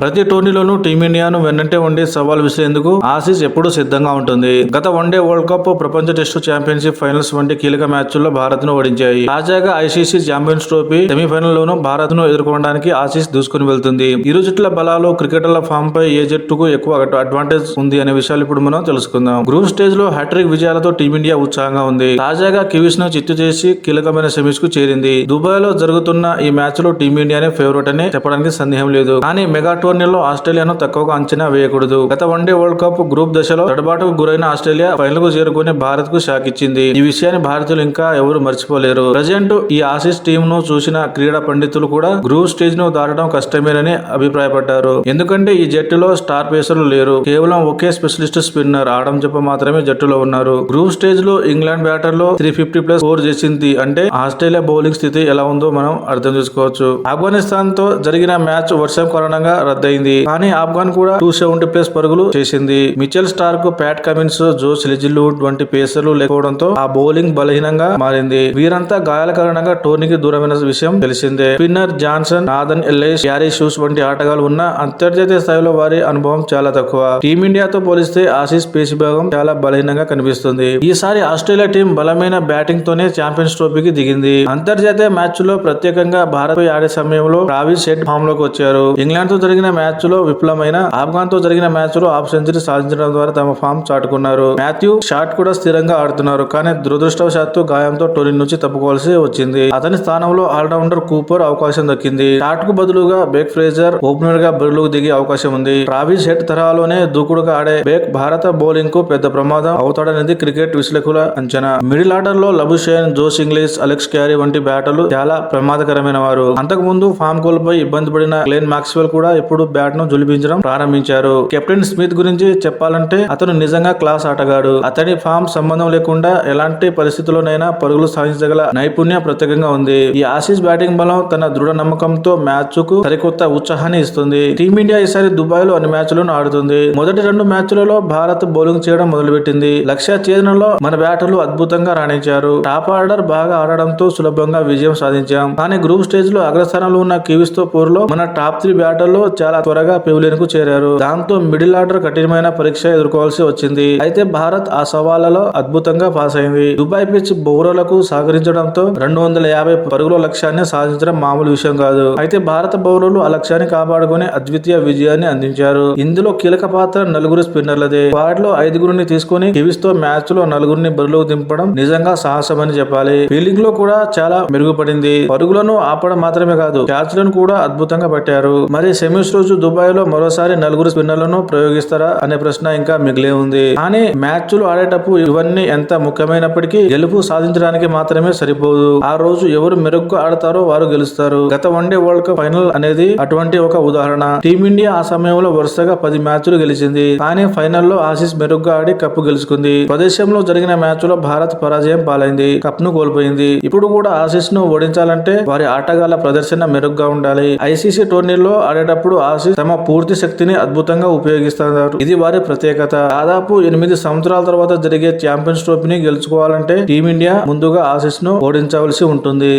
ప్రతి టోర్నీలోనూ టీమిండియాను వెన్నంటే ఉండి సవాల్ విసిరేందుకు ఆసీస్ ఎప్పుడూ సిద్ధంగా ఉంటుంది. గత వన్డే వరల్డ్ కప్, ప్రపంచ టెస్టు ఛాంపియన్షిప్ ఫైనల్స్ వంటి కీలక మ్యాచ్ల్లో భారత్ ను ఓడించాయి. తాజాగా ఐసీసీ ఛాంపియన్స్ ట్రోఫీ సెమీఫైనల్ లోనూ భారత్ ను ఎదుర్కోవడానికి ఆసీస్ దూసుకుని వెళ్తుంది. ఇరు జట్ల బలాలు, క్రికెటర్ల ఫామ్ పై ఏ జట్టుకు ఎక్కువ అడ్వాంటేజ్ ఉంది అనే విషయాలు ఇప్పుడు మనం తెలుసుకుందాం. గ్రూప్ స్టేజ్ లో హ్యాట్రిక్ విజయాలతో టీమిండియా ఉత్సాహంగా ఉంది. తాజాగా కివీస్ ను చిత్తు చేసి కీలకమైన సెమీస్ కు చేరింది. దుబాయ్ లో జరుగుతున్న ఈ మ్యాచ్ లో టీమిండియానే ఫేవరెట్ అని చెప్పడానికి సందేహం లేదు. కానీ మెగా టోర్నీలో ఆస్ట్రేలియాను తక్కువగా అంచనా వేయకూడదు. గత వన్డే వరల్డ్ కప్ గ్రూప్ దశలో తడబాటుకు గురైన ఆస్ట్రేలియా ఫైనల్ కు చేరుకుని భారత్ కు షాక్ ఇచ్చింది. ఈ విషయాన్ని భారతీయులు ఇంకా ఎవరు మర్చిపోలేరు. ప్రజెంట్ ఈ ఆసీస్ టీమ్ ను చూసిన క్రీడా పండితులు కూడా గ్రూప్ స్టేజ్ ను దాటడం కష్టమేనని అభిప్రాయపడ్డారు. ఎందుకంటే ఈ జట్టులో స్టార్ పేసర్లు లేరు. కేవలం ఒకే స్పెషలిస్ట్ స్పిన్నర్ ఆడం జప్ప మాత్రమే జట్టులో ఉన్నారు. గ్రూప్ స్టేజ్ లో ఇంగ్లాండ్ బ్యాటర్ లో 350+ స్కోర్ చేసింది అంటే ఆస్ట్రేలియా బౌలింగ్ స్థితి ఎలా ఉందో మనం అర్థం చేసుకోవచ్చు. ఆఫ్ఘనిస్తాన్ తో జరిగిన మ్యాచ్ వర్షం కారణంగా రద్దయింది. కానీ ఆఫ్ఘాన్ కూడా 270+ పరుగులు చేసింది. Mitchell Starc, Pat Cummins, Josh Hazlewood వంటి పేసర్లు లేకపోవడంతో ఆ బౌలింగ్ బలహీనంగా మారింది. వీరంతా గాయాల కారణంగా టోర్నీకి దూరమైన విషయం తెలిసిందే. Spinner Johnson, Nathan Ellis, Gary షూస్ వంటి ఆటగాళ్లు ఉన్న అంతర్జాతీయ స్థాయిలో వారి అనుభవం చాలా తక్కువ. టీమిండియాతో పోలిస్తే ఆసీస్ పేస్ విభాగం చాలా బలహీనంగా కనిపిస్తుంది. ఈసారి ఆస్ట్రేలియా టీం బలమైన బ్యాటింగ్ తోనే ఛాంపియన్స్ ట్రోఫీకి దిగింది. అంతర్జాతీయ మ్యాచ్ లో ప్రత్యేకంగా భారత్ పై ఆడే సమయంలో ట్రావిస్ హెడ్ ఫామ్ లోకి వచ్చారు. ఇంగ్లాండ్ తో జరిగిన మ్యాచ్ లో విఫలమైన ఆఫ్ఘాన్ తో జరిగిన మ్యాచ్ లో హాఫ్ సెంచరీ సాధించడం ద్వారా తమ ఫామ్ చాటుకున్నారు. మాథ్యూ షాట్ కూడా స్థిరంగా ఆడుతున్నారు. కానీ దురదృష్టవశాత్తు గాయంతో టోర్నీ నుంచి తప్పుకోవాల్సి వచ్చింది. అతని స్థానంలో ఆల్రౌండర్ కూపర్ అవకాశం దక్కింది. షాట్ కు బదులుగా బేక్ ఫ్రేజర్ ఓపెనర్ గా బరిలోకి దిగే అవకాశం ఉంది. ట్రావిస్ హెడ్ తరహాలోనే దూకుడుగా ఆడే బేక్ భారత బౌలింగ్ కు పెద్ద ప్రమాదం అవుతాడనేది క్రికెట్ విశ్లేషకుల అంచనా. మిడిల్ ఆర్డర్ లో Labuschagne, Josh Inglis, Alex Carey వంటి బ్యాటర్లు చాలా ప్రమాదకరమైన వారు. అంతకు ముందు ఫామ్ కోల్పోయి ఇబ్బంది పడిన గ్లెన్ మాక్స్వెల్ కూడా ఇప్పుడు బ్యాట్ ను జులిపించడం ప్రారంభించారు. కెప్టెన్ స్మిత్ గురించి చెప్పాలంటే అతను నిజంగా క్లాస్ ఆటగాడు. అతని ఫామ్ సంబంధం లేకుండా ఎలాంటి పరిస్థితుల్లోనైనా పరుగులు సాధించగల నైపుణ్యం ప్రత్యేకంగా ఉంది. ఈ ఆసీస్ బ్యాటింగ్ బలం తన దృఢ నమ్మకంతో మ్యాచ్ కు సరికొత్త ఉత్సాహాన్ని ఇస్తుంది. టీమిండియా ఈసారి దుబాయ్ లో అన్ని మ్యాచ్లను ఆడుతుంది. మొదటి 2 మ్యాచ్లలో భారత్ బౌలింగ్ చేయడం మొదలుపెట్టింది. లక్ష్య ఛేదనలో మన బ్యాటర్లు అద్భుతంగా రాణించారు. టాప్ ఆర్డర్ బాగా ఆడడంతో సులభంగా విజయం సాధించాం. కానీ గ్రూప్ స్టేజ్ లో అగ్రస్థానంలో ఉన్న కివీస్ తో పోరులో మన టాప్ 3 బ్యాటర్లు చాలా త్వరగా పెవిలియన్ కు చేరారు. దాంతో మిడిల్ ఆర్డర్ కఠినమైన పరీక్ష ఎదుర్కోవాల్సి వచ్చింది. అయితే భారత్ ఆ సవాళ్లలో అద్భుతంగా పాస్ అయింది. దుబాయ్ పిచ్ బౌలర్లకు సహకరించడంతో 250 పరుగుల లక్ష్యాన్ని సాధించడం మామూలు విషయం కాదు. అయితే భారత బౌలర్లు ఆ లక్ష్యాన్ని కాపాడుకుని అద్వితీయ విజయాన్ని అందించారు. ఇందులో కీలక పాత్ర 4 స్పిన్నర్లదే. వాటిలో 5గురిని తీసుకుని కివీస్ తో మ్యాచ్ లో 4గురిని బరిలోకి దింపడం నిజంగా సాహసమని చెప్పాలి. ఫీల్డింగ్ లో కూడా చాలా మెరుగుపడింది. పరుగులను ఆపడం మాత్రమే కాదు, క్యాచ్లను కూడా అద్భుతంగా పట్టారు. మరి సెమీస్ రోజు దుబాయ్ లో మరోసారి 4 స్పిన్నర్లను ప్రయోగిస్తారా అనే ప్రశ్న ఇంకా మిగిలే ఉంది. కానీ మ్యాచ్లు ఆడేటప్పుడు ఇవన్నీ ఎంత ముఖ్యమైనప్పటికీ గెలుపు సాధించడానికి మాత్రమే సరిపోదు. ఆ రోజు ఎవరు మెరుగ్గా ఆడతారో వారు గెలుస్తారు. గత వన్డే వరల్డ్ కప్ ఫైనల్ అనేది అటువంటి ఒక ఉదాహరణ. టీమిండియా ఆ సమయంలో వరుసగా 10 మ్యాచ్లు గెలిచింది. కానీ ఫైనల్లో ఆసీస్ మెరుగ్గా ఆడి కప్పు గెలుచుకుంది. స్వదేశంలో జరిగిన మ్యాచ్ లో భారత్ పరాజయం పాలైంది, కప్ ను కోల్పోయింది. ఇప్పుడు కూడా ఆసీస్ ను ఓడించాలంటే వారి ఆటగాళ్ల ప్రదర్శన మెరుగ్గా ఉండాలి. ఐసీసీ టోర్నీలో ఆడేటప్పుడు ఆసీస్ తమ పూర్తి శక్తిని అద్భుతంగా ఉపయోగిస్తున్నారు. ఇది వారి ప్రత్యేకత. దాదాపు 8 సంవత్సరాల తర్వాత జరిగే ఛాంపియన్స్ ట్రోఫీని గెలుచుకోవాలంటే టీమిండియా ముందుగా ఆసీస్ ను ఓడించవలసి ఉంటుంది.